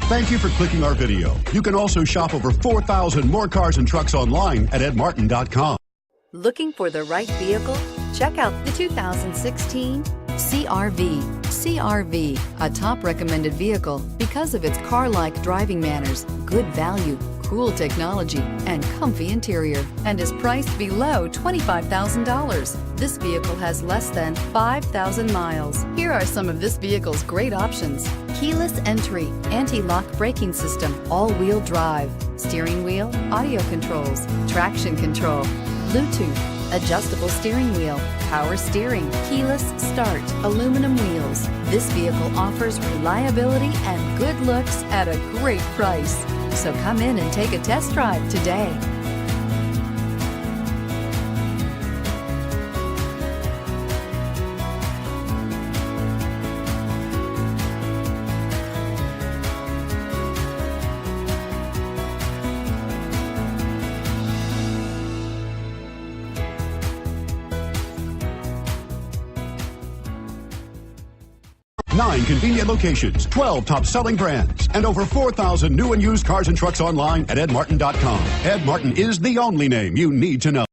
Thank you for clicking our video. You can also shop over 4,000 more cars and trucks online at edmartin.com. Looking for the right vehicle? Check out the 2016 CR-V. CR-V, a top recommended vehicle because of its car-like driving manners, good value, cool technology, and comfy interior, and is priced below $25,000. This vehicle has less than 5,000 miles. Here are some of this vehicle's great options: keyless entry, anti-lock braking system, all-wheel drive, steering wheel audio controls, traction control, Bluetooth, adjustable steering wheel, power steering, keyless start, aluminum wheels. This vehicle offers reliability and good looks at a great price. So come in and take a test drive today. Nine convenient locations, 12 top-selling brands, and over 4,000 new and used cars and trucks online at edmartin.com. Ed Martin is the only name you need to know.